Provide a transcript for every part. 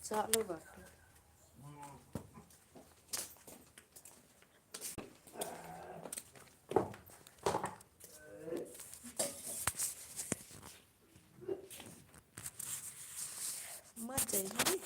चालू बाकी मजा आहे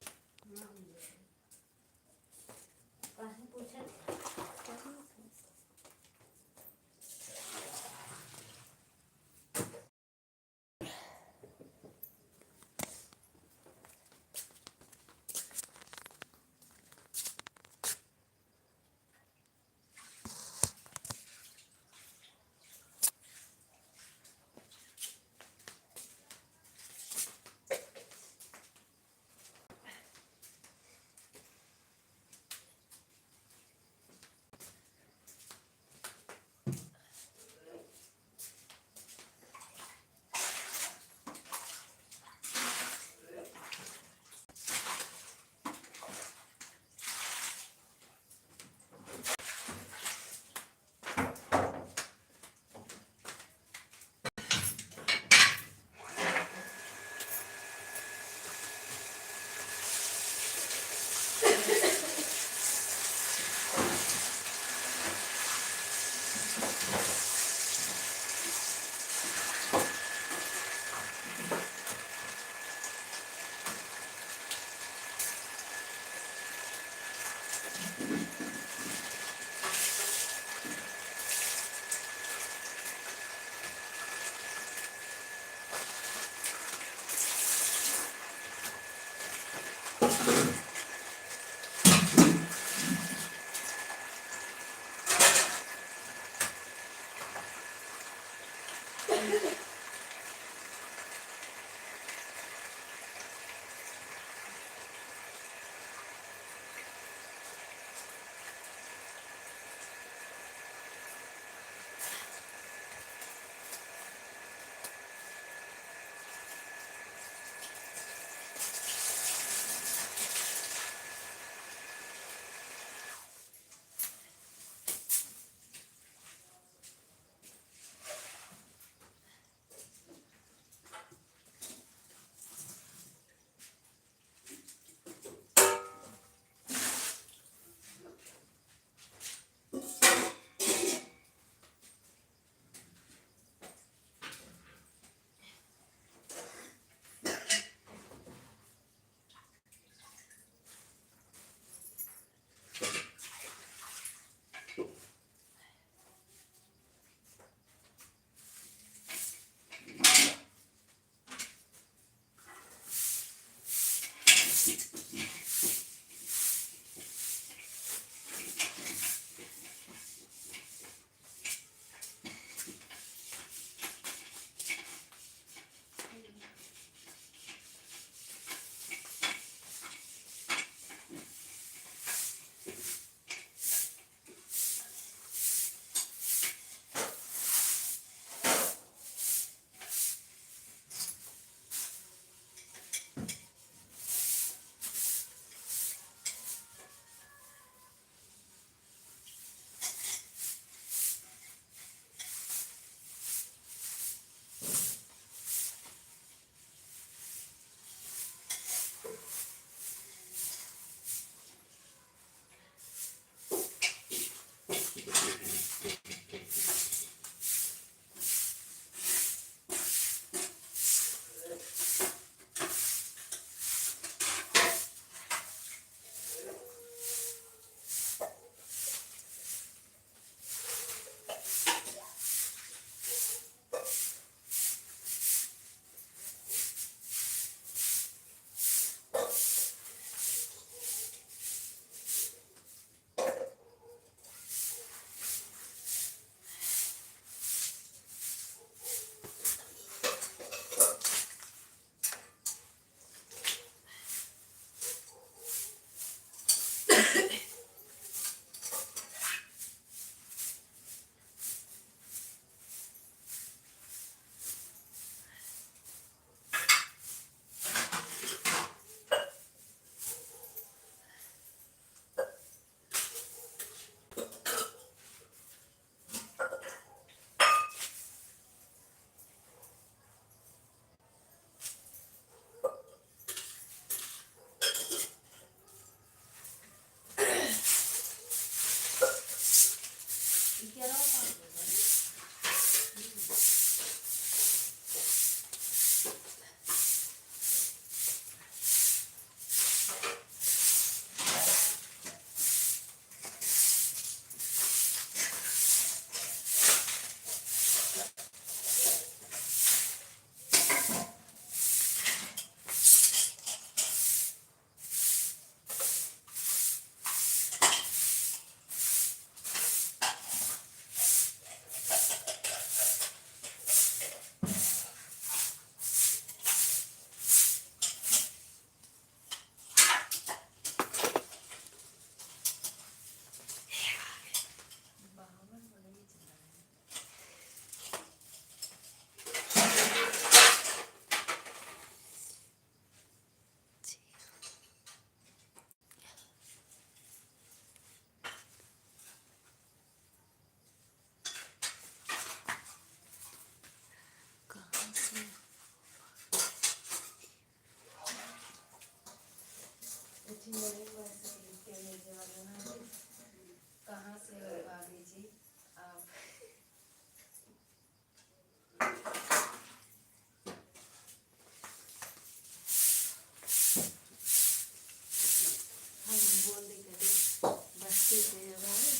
बस्ती से है भाई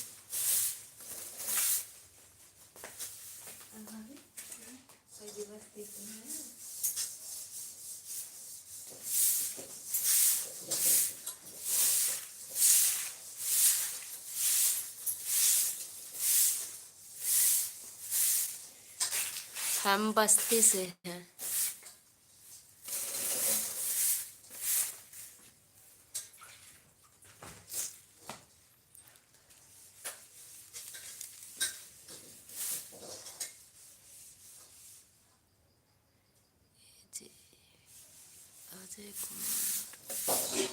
भाभी कोई भी बस्ती से है हम बस्ती से हैं जी अजय कुमार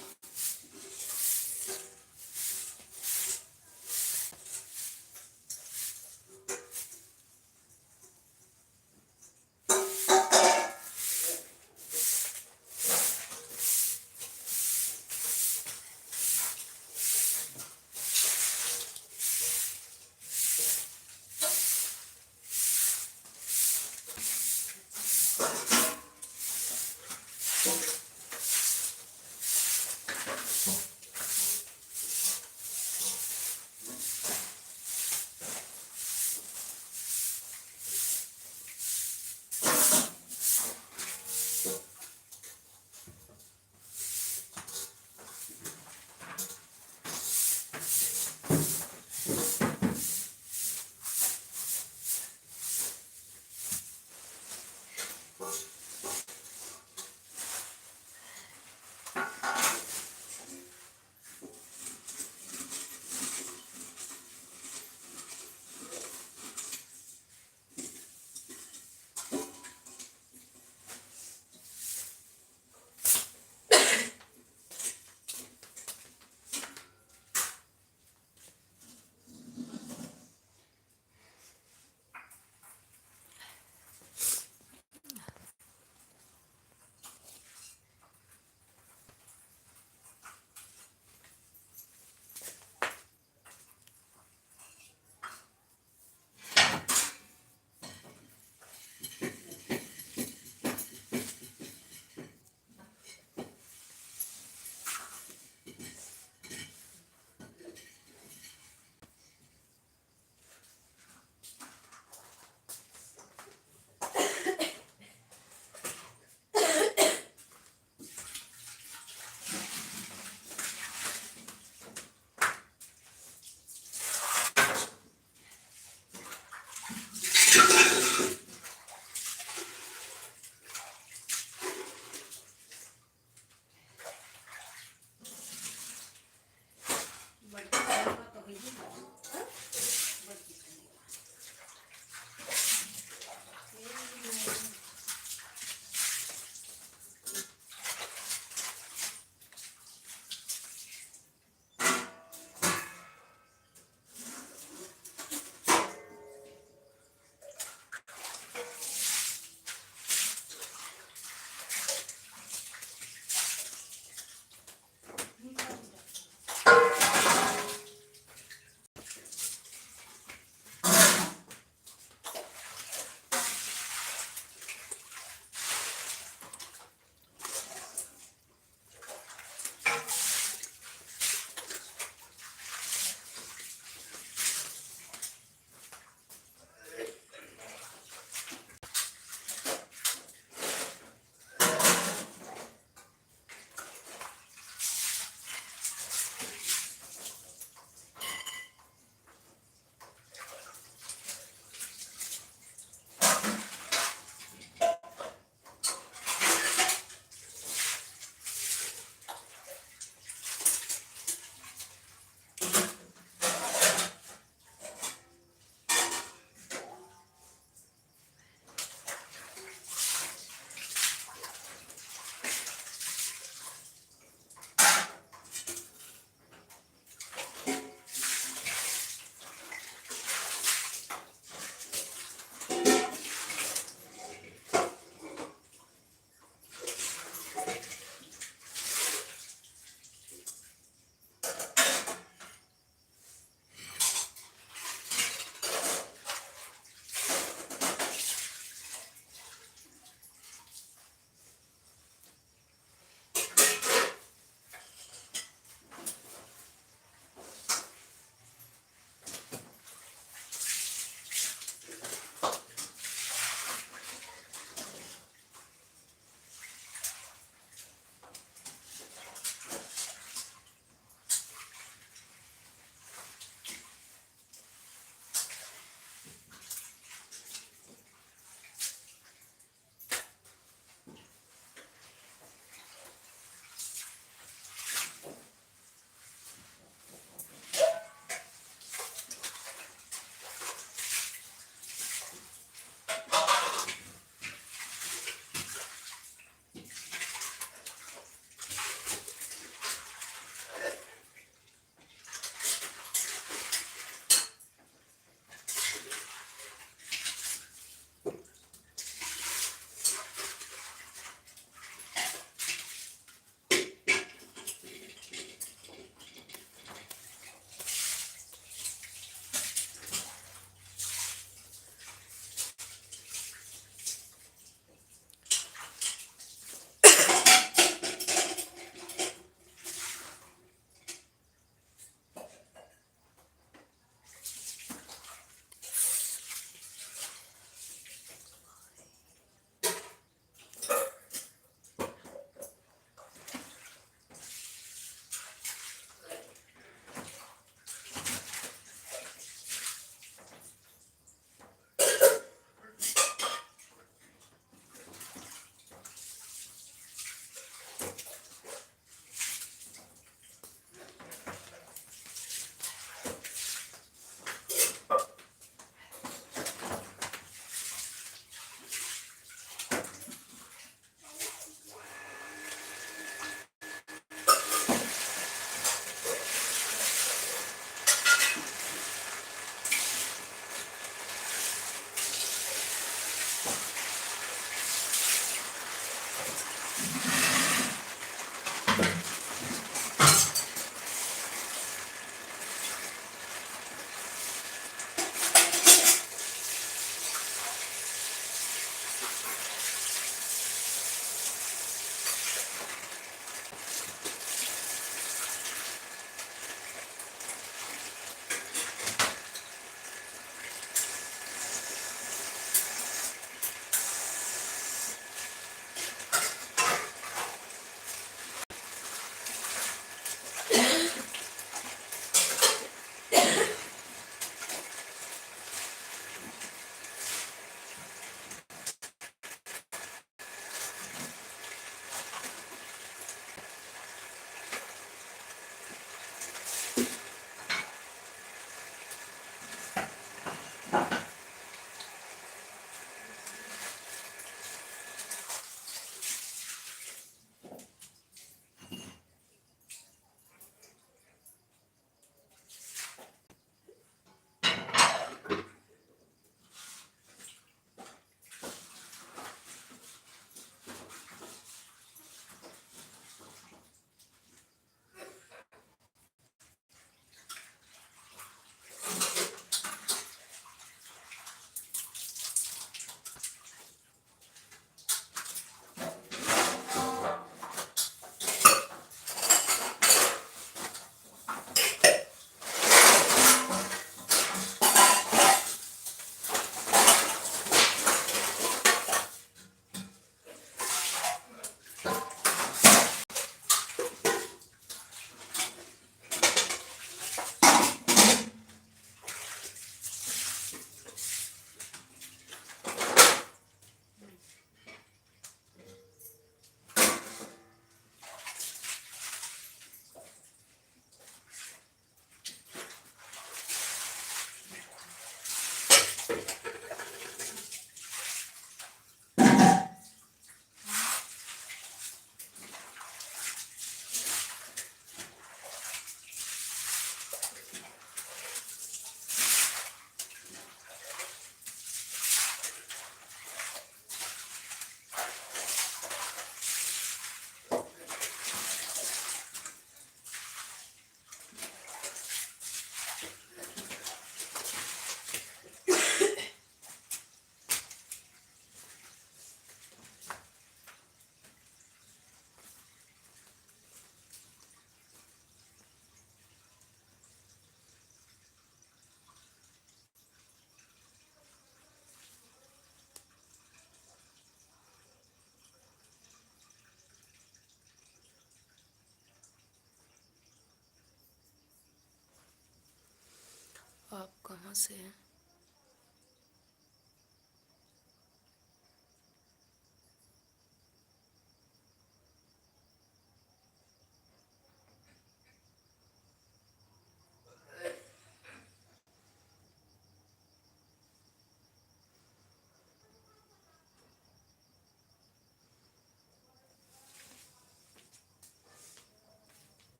आप कहाँ से हैं?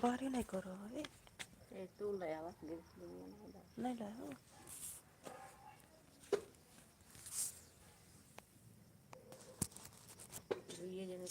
बारी नाही करो हवे ए तू लय आवाज घेतली नाही लाय हो ये जने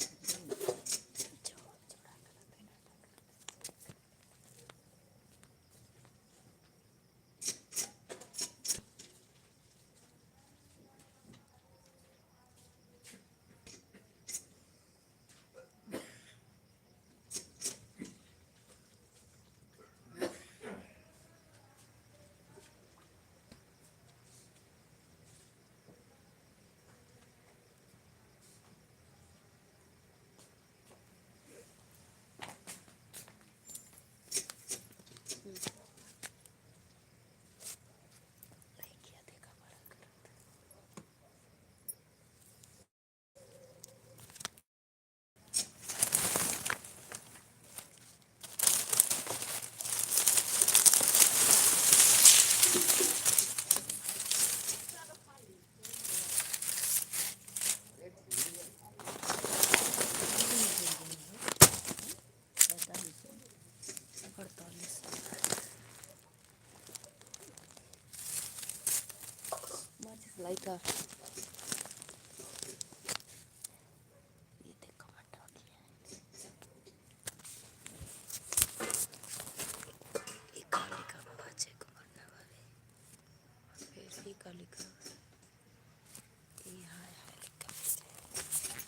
लाइका ये देखो मटर ये काली का बच्चे को करना वाले फिर ये काली का ये हाय हाय लिखा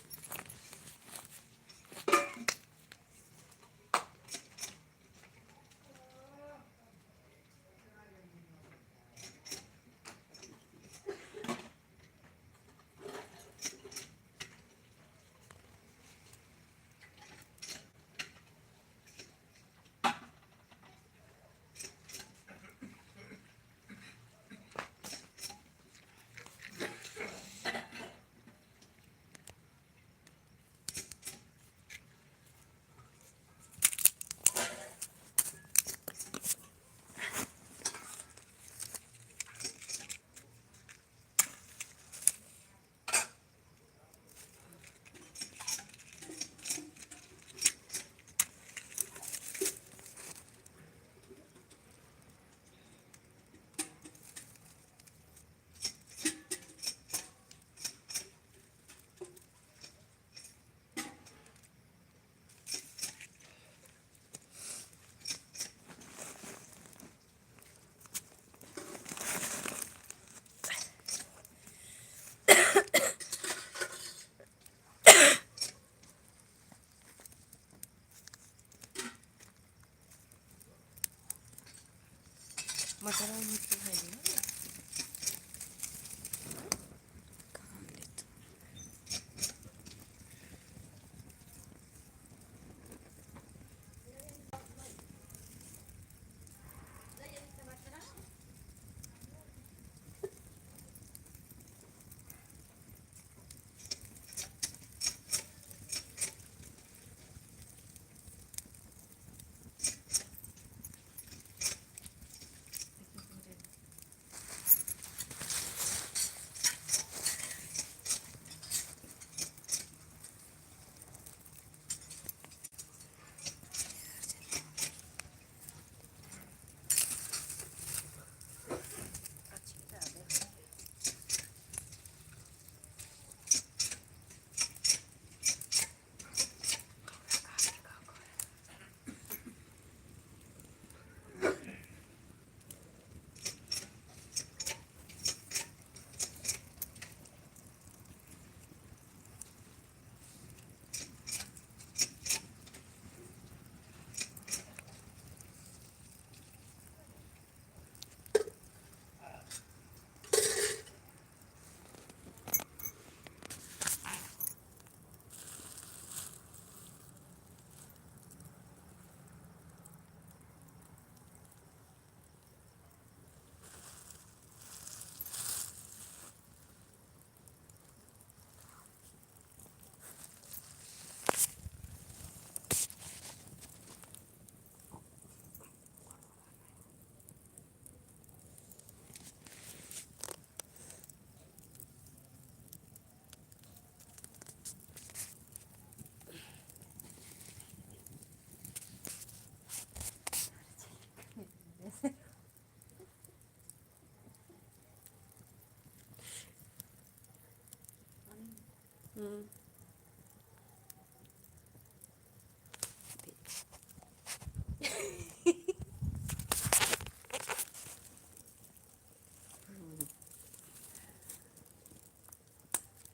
मटर मुझे खाई ना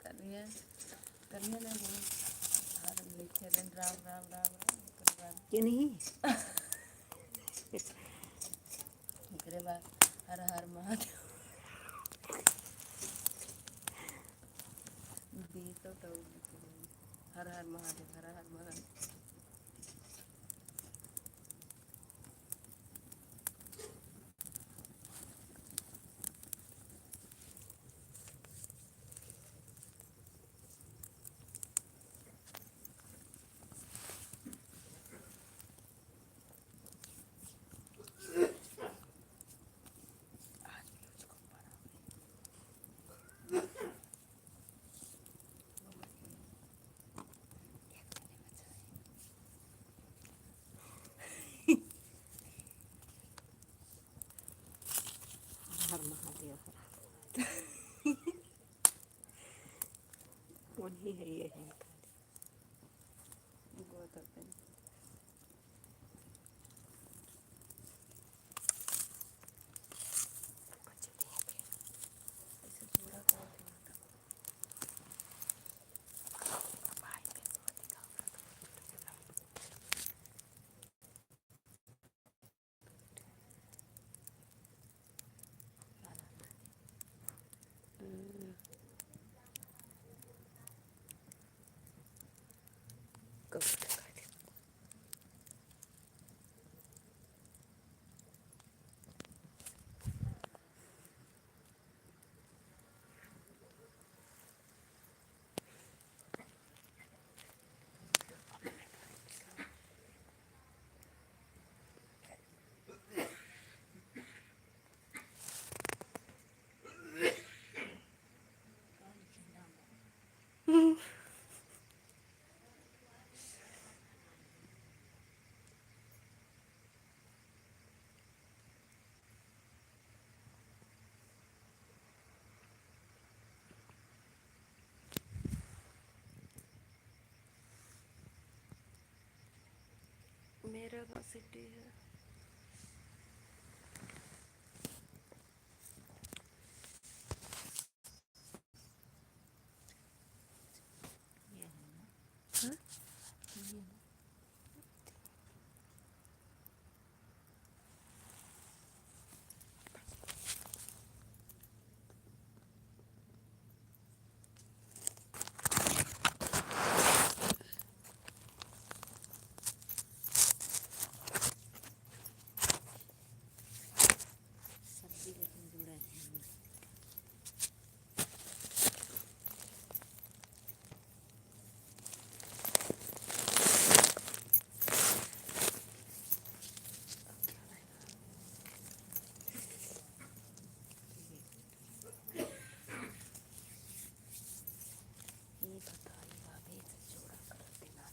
करिए करिए ना वो हर लिखे दिन राम राम राम राम ओकरे बाद क्यों नहीं? ओकरे बाद हर हर महादेव तो हर हर महादेव हर हर महादेव। हर महादेव वही है ये है वो करते हैं ऐसे पूरा कर देना भाई कैसे कब मेरा का सिटी है हाँ? सब्जी लेकिन जुड़ा है ये बताइए भाभी से जोड़ा कर देना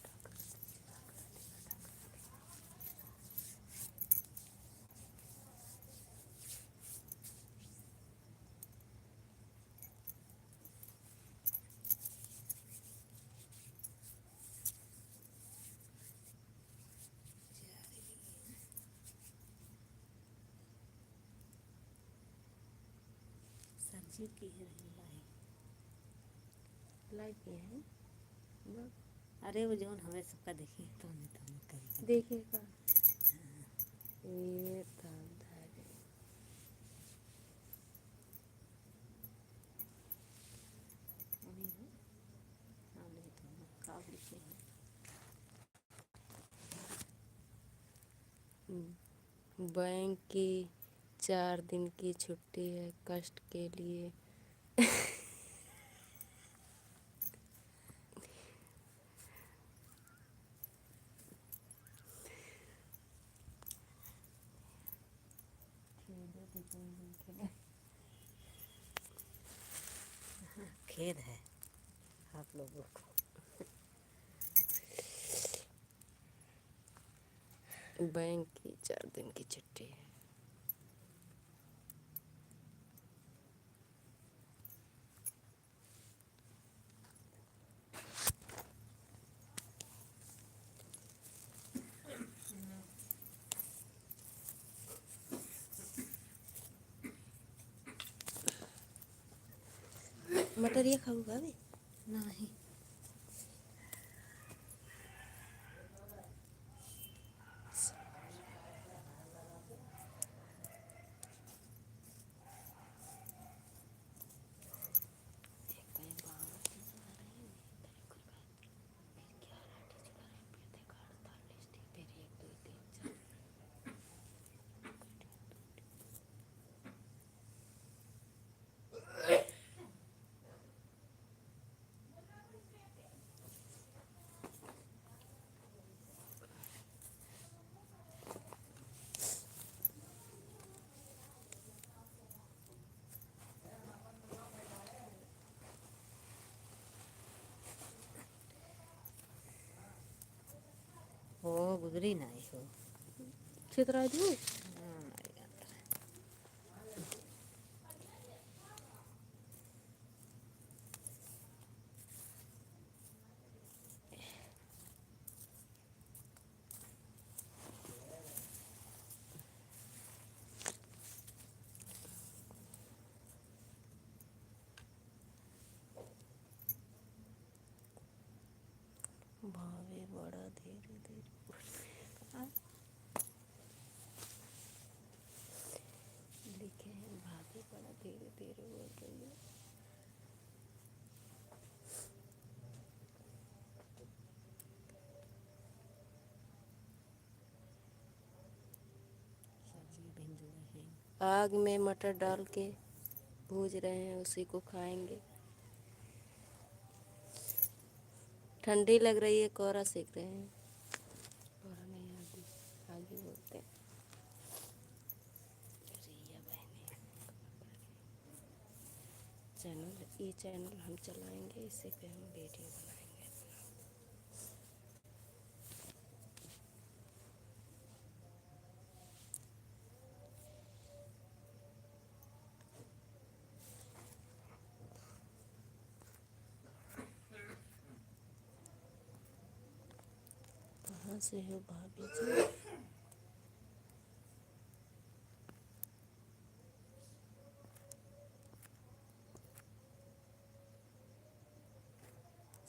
सब्जी की है लाइट ये है बस अरे वो जोन हमें सबका देखिए तो हमें करेंगे देखिएगा ये धारे नहीं है हाँ नहीं तो काब लिखे हैं बैंक की 4 दिन की छुट्टी है कष्ट के लिए खेद है आप लोगों को बैंक की 4 दिन की छुट्टी है मटरिया खाऊ भाभी? नहीं हो गुजरी नहीं हो छितरा दूँ? भाभी बड़ा धीरे धीरे लिखे हैं, भाभी बड़ा धीरे धीरे बोल रही है। सब्जी भिंज रहे हैं। आग में मटर डाल के भूज रहे हैं, उसी को खाएंगे। ठंडी लग रही है, कोहरा सेक रहे हैं। कोहरा नहीं, आगे बोलते हैं। रिया बहने ये चैनल हम चलाएंगे, इसी पे हम वीडियो बनाएंगे अपना। कहाँ से हो भाभी जी?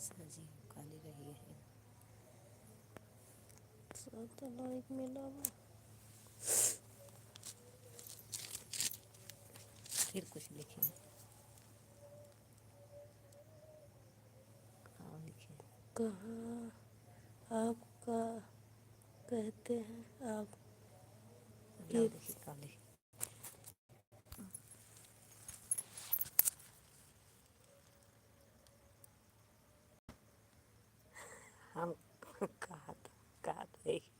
सब्जी काली रही है। सब तो लाइक मिला हुआ। फिर कुछ लिखे हैं। हाँ लिखे हैं। कहाँ आपका कहते हैं आप लाओ देखिए काली। हम कहा था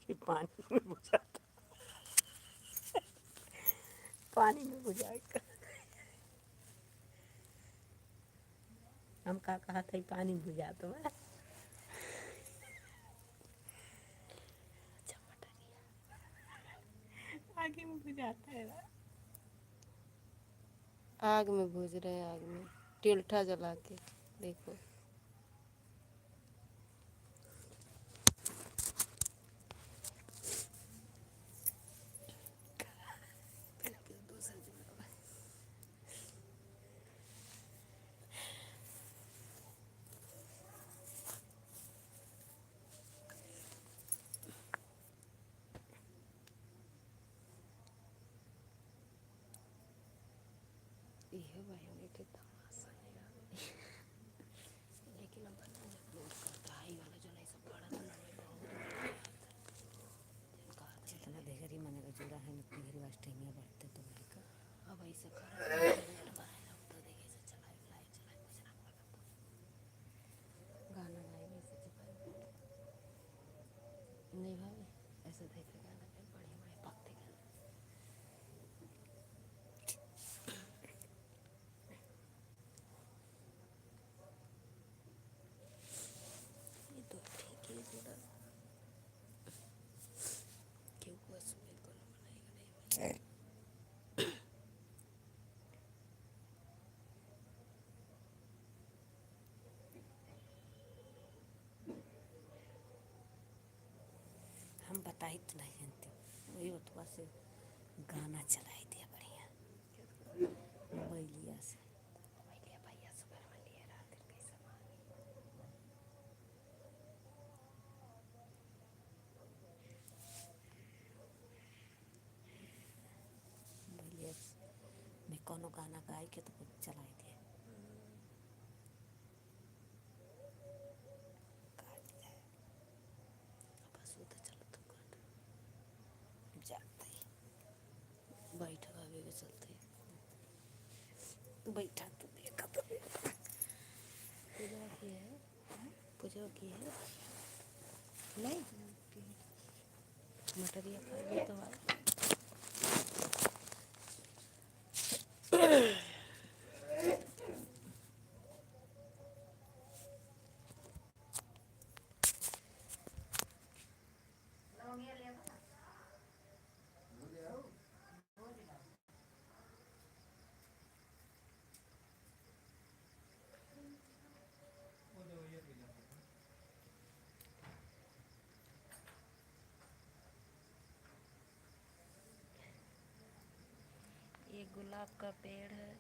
कि पानी में बुझाता, पानी में बुझाएगा। हम कहा था पानी में बुझा तो मैं आगे में बुझाता है ना। आग में भूज रहे हैं, आग में टिल्ठा जला के देखो। यह बहने के तमाशा नहीं आ रही। लेकिन अब बना जब लोड करता है ये वाला जो नहीं सब बड़ा बनाने बहुत बढ़िया आता है। जितना देगरी मन का जोड़ा है उतनी देरी वास्ते में बढ़ते तो भाई का अब ऐसे कर अब तो देखिए से चलाए लाइव चलाए कुछ ना गाना गाएंगे ऐसे चलाए नहीं भाई ऐसे देखे गाना पे बड़े बड़े भक्ति गाना। ये तो ठीक है जोड़ा क्यों बस मेरे को ना बनाएगा नहीं। हम बता ही तो नहीं जानते। वही उतवा से गाना चलाई दिया बढ़िया बैलिया से। भैया भैया सुबह कोनो गाना गाई के तो कुछ चलाई दिए बस वो तो चलो तो कर जाते ही बैठा आगे के चलते बैठा तो देखा तो पूजा की है पूजा की है नहीं मटरिया खा ली तो ये गुलाब का पेड़ है।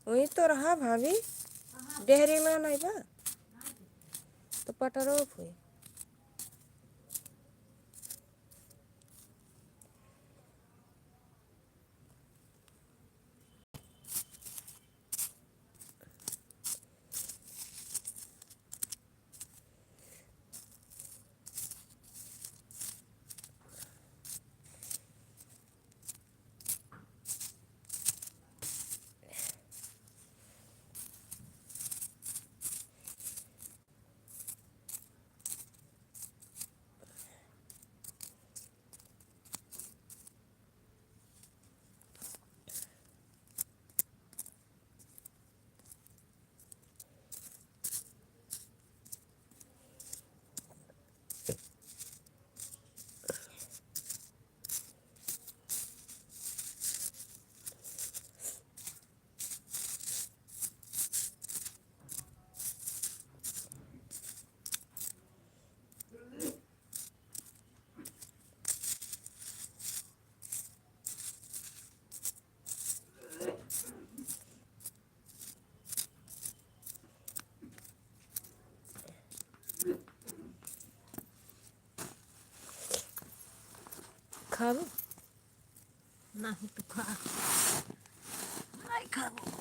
वही तो रहा भाभी डेहरी में नहीं बा तो पटरो हुई खाबो नहीं तो खा नहीं खाबो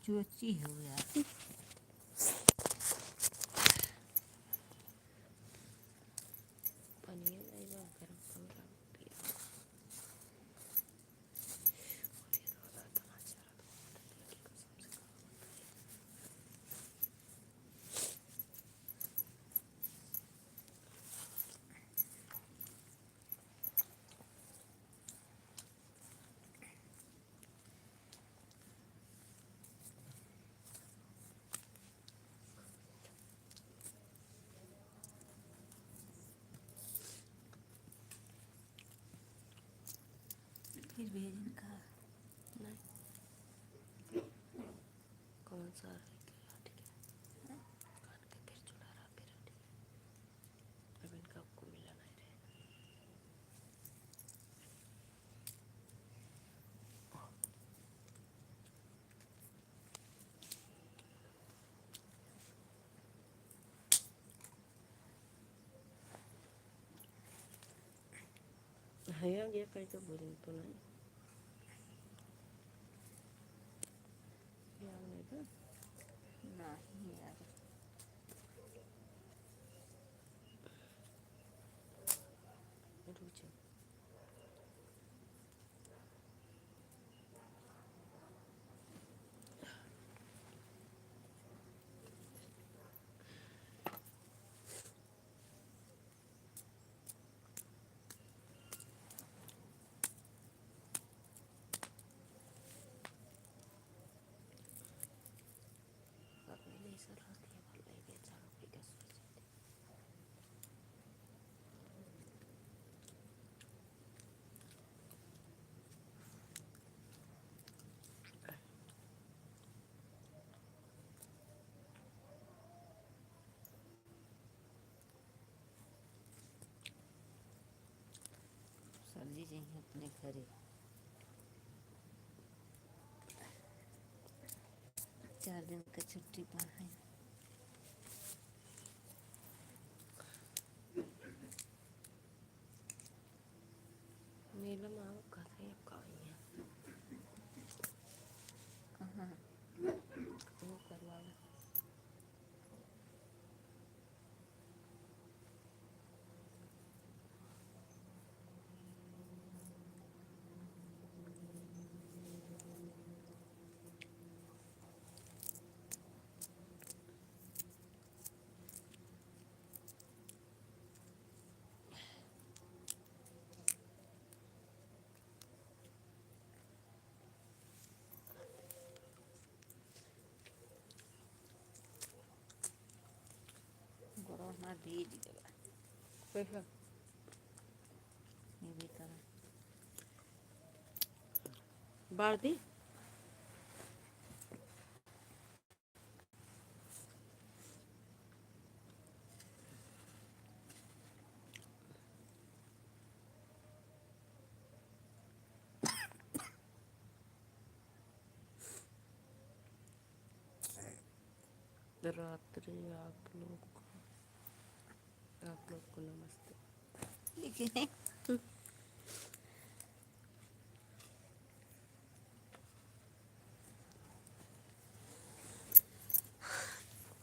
चोची हो यार पनीर नहीं बा गरम कमरा में पिया और ये रोदा तमाचा रहा तो की कसम से फिर भेजन का नहीं कौन सा रह गया ठीक है खान के फिर चुड़ा रहा फिर ठीक है अब इनका आपको मिला नहीं रहे है ये कहीं तो भोजन तो नहीं याद नहीं था नहीं यार रुक जाओ अपने लिए सलाह दिया भले बेचारा चली जाइए अपने घरे। 4 दिन का छुट्टी पा है। नीलम आओ कहीं अब कहीं है कहाँ? वो करवा लो। गरम भेज देगा पैसा ये भी करा। बार दी रात्रि आप लोग को नमस्ते। लेकिन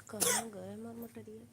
कहाँ गए मरमटरिया?